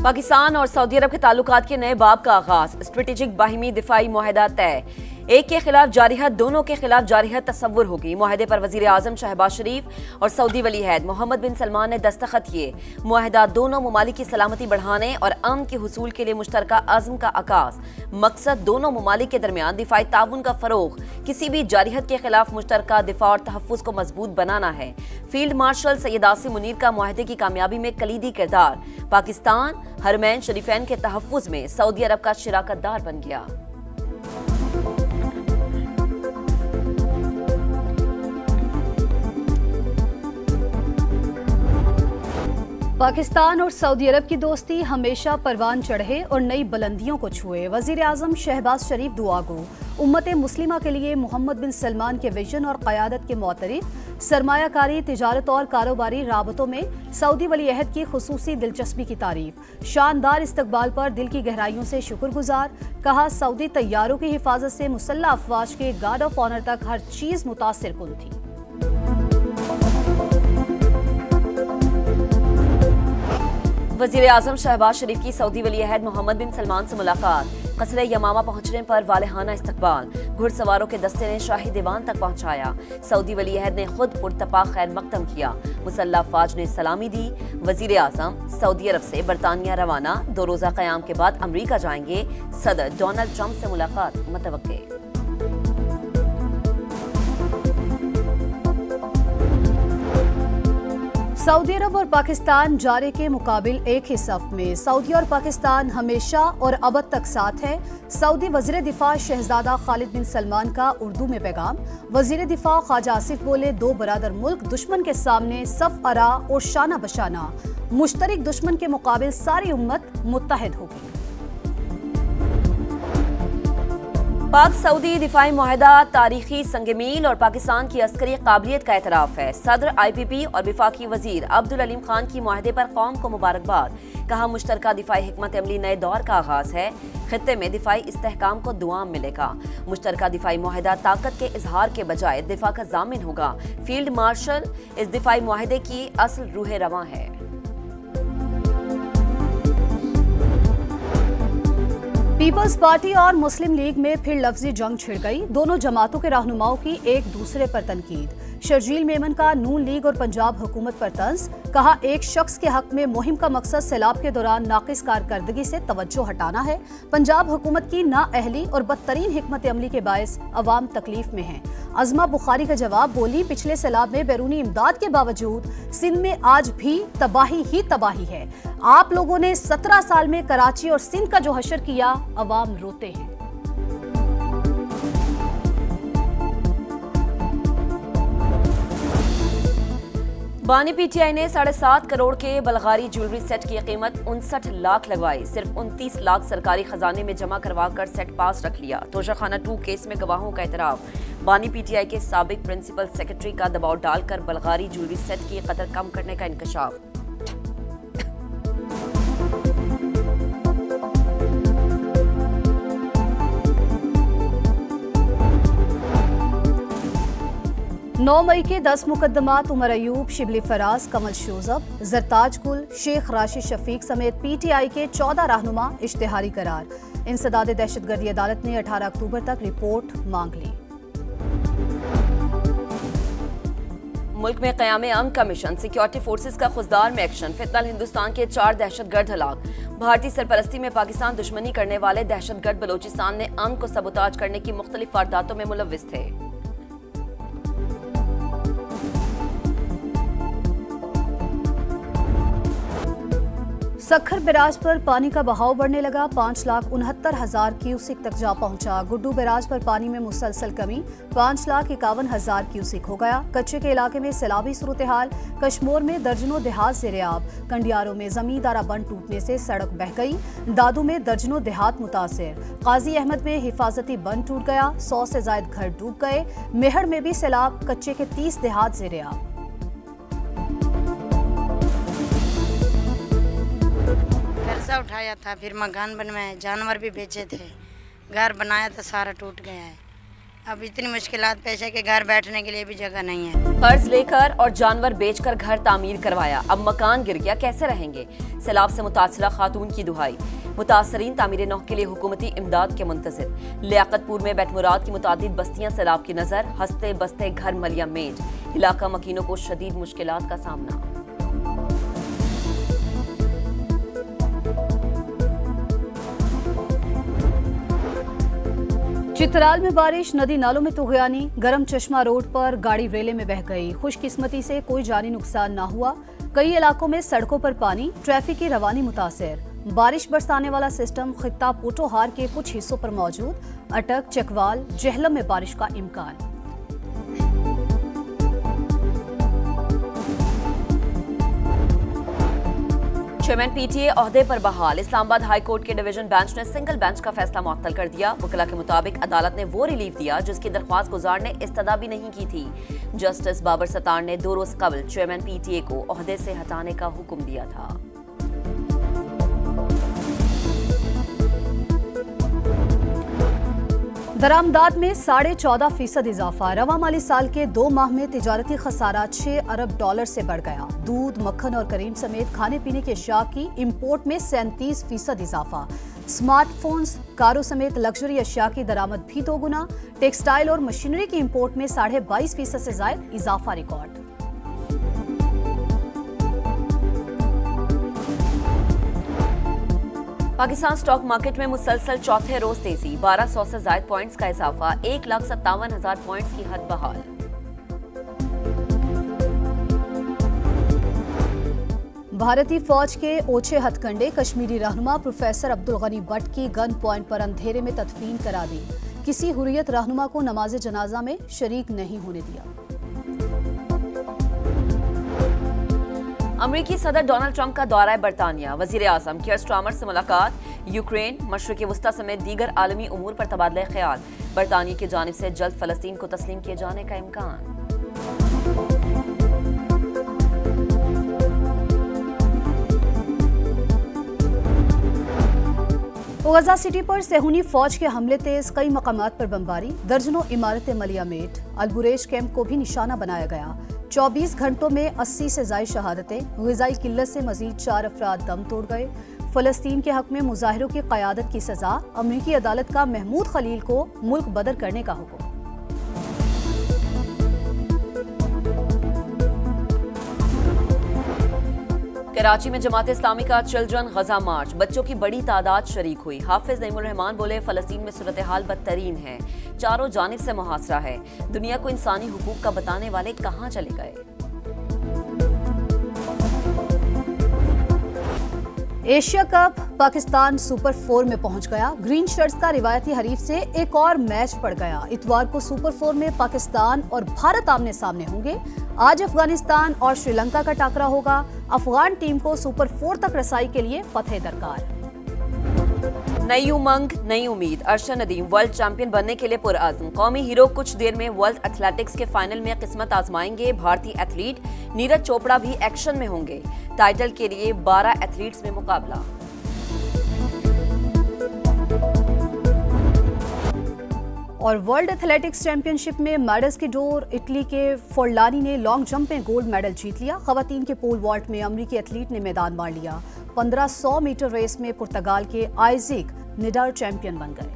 पाकिस्तान और सऊदी अरब के ताल्लुकात के नए बाब का आगाज। स्ट्रेटेजिक बाहिमी दिफाई मुआहदा तय। एक के खिलाफ जारिहत, दोनों के खिलाफ जारिहत तस्वुर होगी। मुआहदे पर वजीर आजम शहबाज शरीफ और सऊदी वली अहद मोहम्मद बिन सलमान ने दस्तखत किए। मुआहदा दोनों ममालिक की सलामती बढ़ाने और अमन के हुसूल के लिए मुश्तरका अज़्म का आगाज। मकसद दोनों ममालिक के दरमियान दिफाई ताउन का फरोग, किसी भी जारिहत के खिलाफ मुश्तरका दिफा और तहफ़्फ़ुज़ को मजबूत बनाना है। फील्ड मार्शल सैयद आसिम मुनीर का मुआहदे की कामयाबी में कलीदी किरदार। पाकिस्तान हरमैन शरीफैन के तहफ़्फ़ुज़ में सऊदी अरब का शिराकतदार बन गया। पाकिस्तान और सऊदी अरब की दोस्ती हमेशा परवान चढ़े और नई बुलंदियों को छुए। वजीर आजम शहबाज शरीफ दुआगो। उम्मत मुस्लिमा के लिए मोहम्मद बिन सलमान के विजन और क़यादत के मोतरिफ। सरमायाकारी, तिजारत और कारोबारी राबतों में सऊदी वली अहद की खुसूसी दिलचस्पी की तारीफ। शानदार इस्तकबाल पर दिल की गहराइयों से शुक्रगुजार। कहा, सऊदी तैयारों की हिफाजत से मुसल्लह अफवाज के गार्ड ऑफ ऑनर तक हर चीज मुतासिर कुन थी। वजीर आजम शहबाज शरीफ की सऊदी वली अहद मोहम्मद बिन सलमान से मुलाकात। कसरे यमामा पहुंचने पर वालेहाना इस्तकबाल। घुड़सवारों के दस्ते ने शाही दीवान तक पहुंचाया। सऊदी वली अहद ने खुद पुरतपा खैर मकदम किया। मुसल्लह अफवाज ने सलामी दी। वजीर आजम सऊदी अरब से बरतानिया रवाना। 2 रोजा क़याम के बाद अमरीका जाएंगे। सदर डोनाल्ड ट्रंप से मुलाकात मुतवक्के। सऊदी अरब और पाकिस्तान जारे के मुकाबिल एक ही सफ में। सऊदी और पाकिस्तान हमेशा और अबद तक साथ है। सऊदी वज़ीर दिफा शहजादा खालिद बिन सलमान का उर्दू में पैगाम। वज़ीर दिफा ख्वाजा आसिफ बोले, 2 बरादर मुल्क दुश्मन के सामने सफ अरा और शाना बशाना। मुश्तरक दुश्मन के मुकाबिल सारी उम्मत मुत्तहद होगी। पाक सऊदी दिफाई मुआहदा तारीखी संगमील और पाकिस्तान की अस्करी काबिलियत का एतराफ़ है। सदर IPP और विफाकी वजीर अब्दुल अलीम खान की मुआहदे पर कौम को मुबारकबाद। कहा, मुश्तरका दिफाई हिकमत अमली नए दौर का आगाज है। खित्ते में दिफाई इस्तेहकाम को दुआम मिलेगा। मुश्तरका दिफाई मुआहदा ताकत के इजहार के बजाय दिफा का जामिन होगा। फील्ड मार्शल इस दिफाई मुआहदे की असल रूह रवां है। पीपल्स पार्टी और मुस्लिम लीग में फिर लफ्जी जंग छिड़ गई। दोनों जमातों के रहनुमाओं की एक दूसरे पर तनकीद। शर्जील मेमन का नून लीग और पंजाब हुकूमत पर तंज। कहा, एक शख्स के हक में मुहिम का मकसद सैलाब के दौरान नाकिस कारकर्दगी से तवज्जो हटाना है। पंजाब हुकूमत की नाअहली और बदतरीन हिकमत अमली के बायस अवाम तकलीफ में हैं। अज़मा बुखारी का जवाब, बोली, पिछले सैलाब में बैरूनी इमदाद के बावजूद सिंध में आज भी तबाही ही तबाही है। आप लोगों ने 17 साल में कराची और सिंध का जो हशर किया, अवाम रोते हैं। बानी PTI ने 7.5 करोड़ के बलगारी ज्वेलरी सेट की कीमत 59 लाख लगवाई। सिर्फ 29 लाख सरकारी खजाने में जमा करवा कर सेट पास रख लिया। तोशाखाना 2 केस में गवाहों का एतराफ। बानी PTI के साबिक प्रिंसिपल सेक्रेटरी का दबाव डालकर बलगारी ज्वेलरी सेट की कदर कम करने का इंकशाफ। नौ मई के 10 मुकदमात उमर अयूब, शिबली फराज, कमल शोजब, जरताज गुल, शेख राशिद शफीक समेत PTI के 14 रहनुमा इश्तिहारी करार। इंसदाद दहशतगर्दी अदालत ने 18 अक्टूबर तक रिपोर्ट मांग ली। मुल्क में क़याम अमन का मिशन। सिक्योरिटी फोर्सेस का खुददार में एक्शन। फिलहाल हिंदुस्तान के 4 दहशतगर्द हलाक। भारतीय सरपरस्ती में पाकिस्तान दुश्मनी करने वाले दहशतगर्द बलोचिस्तान ने अमन को सबोताज करने की मुख्तलिफ वारदातों में मुलव्विस थे। सखर बैराज पर पानी का बहाव बढ़ने लगा। 5,69,000 क्यूसिक तक जा पहुंचा। गुड्डू बैराज पर पानी में मुसलसल कमी। 5,51,000 क्यूसिक हो गया। कच्चे के इलाके में सैलाबी सूरत हाल। कश्मोर में दर्जनों देहात ज़ेर-ए-आब। कंडियारों में जमींदारा बंद टूटने से सड़क बह गई। दादू में दर्जनों देहात मुतासिर। काजी अहमद में हिफाजती बंद टूट गया। 100 से ज्यादा घर डूब गए। मेहड़ में भी सैलाब। कच्चे के 30 देहात ज़ेर-ए-आब। कर्जा उठाया था, फिर मकान बनवाया, जानवर भी बेचे थे, घर बनाया था, सारा टूट गया है। अब इतनी मुश्किलात पेश है कि घर बैठने के लिए भी जगह नहीं है। कर्ज लेकर और जानवर बेचकर घर तामीर करवाया, अब मकान गिर गया, कैसे रहेंगे? सैलाब से मुतासरा खातून की दुहाई। मुतासरीन तामीर नौ के लिए हुकूमती इमदाद के मुंतजिर। लियाकतपुर में बैटमुराद की मुतादिद बस्तियां सैलाब की नजर, हंसते बसते घर मलिया मेज। इलाका मकीनों को शदीद मुश्किलात का सामना। चित्राल में बारिश, नदी नालों में तुगयानी। गरम चश्मा रोड पर गाड़ी रेले में बह गई। खुशकिस्मती से कोई जानी नुकसान ना हुआ। कई इलाकों में सड़कों पर पानी, ट्रैफिक की रवानी मुतासिर। बारिश बरसाने वाला सिस्टम खित्ता पोटोहार के कुछ हिस्सों पर मौजूद। अटक, चकवाल, जहलम में बारिश का इम्कान। चेयरमैन पीटीए ओहदे पर बहाल। इस्लामाबाद हाई कोर्ट के डिवीजन बेंच ने सिंगल बेंच का फैसला मुअत्तल कर दिया। वकीला के मुताबिक अदालत ने वो रिलीफ दिया जिसकी दरख्वास्त गुजार ने इस्तदा भी नहीं की थी। जस्टिस बाबर सत्तार ने 2 रोज कबल चेयरमैन पीटीए को ओहदे से हटाने का हुक्म दिया था। दरामदाद में 14.5% इजाफा। रवा माली साल के 2 माह में तिजारती खसारा 6 अरब डॉलर से बढ़ गया। दूध, मक्खन और करीम समेत खाने पीने के अशिया की इंपोर्ट में 37% इजाफा। स्मार्टफोन्स, कारों समेत लग्जरी अशिया की दरामद भी 2 गुना। टेक्सटाइल और मशीनरी की इंपोर्ट में 22.5% से ज्यादा इजाफा रिकॉर्ड। पाकिस्तान स्टॉक मार्केट में मुसलसल चौथे रोज तेजी। 1200 से ज्यादा पॉइंट्स का इजाफा। 1,57,000 पॉइंट्स की हद बहाल। भारतीय फौज के ओछे हथकंडे, कश्मीरी रहनुमा प्रोफेसर अब्दुल गनी भट्ट की गन पॉइंट पर अंधेरे में तदफीन करा दी। किसी हुर्रियत रहनुमा को नमाज जनाजा में शरीक नहीं होने दिया। अमरीकी सदर डोनाल्ड ट्रंप का दौरा बरतानिया। वजीर आजम कियर स्टारमर से मुलाकात। यूक्रेन, मशरिकी वस्ता समेत दीगर आलमी उमूर पर तबादला ख्याल। बरतानिया की जानिब से जल्द फलस्तीन को तस्लीम किए जाने का इम्कान। गजा सिटी पर सेहूनी फौज के हमले तेज, कई मकामात पर बमबारी। दर्जनों इमारतें मलियामेट। अलबुरेश कैंप को भी निशाना बनाया गया। 24 घंटों में 80 से ज्यादा शहादतें। ग़िज़ाई किल्लत से मजीद 4 अफराद दम तोड़ गए। फलस्तीन के हक में मुजाहिरों की क़यादत की सजा। अमरीकी अदालत का महमूद खलील को मुल्क बदर करने का हुक्म। कराची में जमात इस्लामी का चिल्ड्रन गजा मार्च। बच्चों की बड़ी तादाद शरीक हुई। हाफिज नईमुर रहमान बोले, फलस्तीन में सूरत हाल बदतरीन है, चारों जानिब से मुहासरा है। दुनिया को इंसानी हुकूक का बताने वाले कहां चले गए? एशिया कप, पाकिस्तान सुपर 4 में पहुंच गया। ग्रीन शर्ट्स का रिवायती हरीफ से एक और मैच पड़ गया। इतवार को सुपर 4 में पाकिस्तान और भारत आमने सामने होंगे। आज अफगानिस्तान और श्रीलंका का टाकरा होगा। अफगान टीम को सुपर 4 तक रसाई के लिए फतेह दरकार। नई उमंग, नई उम्मीद। अरशद नदीम वर्ल्ड चैंपियन बनने के लिए पुरअज़्म। कौमी हीरो कुछ देर में वर्ल्ड एथलेटिक्स के फाइनल में किस्मत आजमाएंगे। भारतीय एथलीट नीरज चोपड़ा भी एक्शन में होंगे। टाइटल के लिए 12 एथलीट्स में मुकाबला। और वर्ल्ड एथलेटिक्स चैंपियनशिप में मेडल्स की डोर। इटली के फोर्लानी ने लॉन्ग जंप में गोल्ड मेडल जीत लिया। खवातीन के पोल वॉल्ट में अमरीकी एथलीट ने मैदान मार लिया। 1500 मीटर रेस में पुर्तगाल के आइजिक निडार चैंपियन बन गए।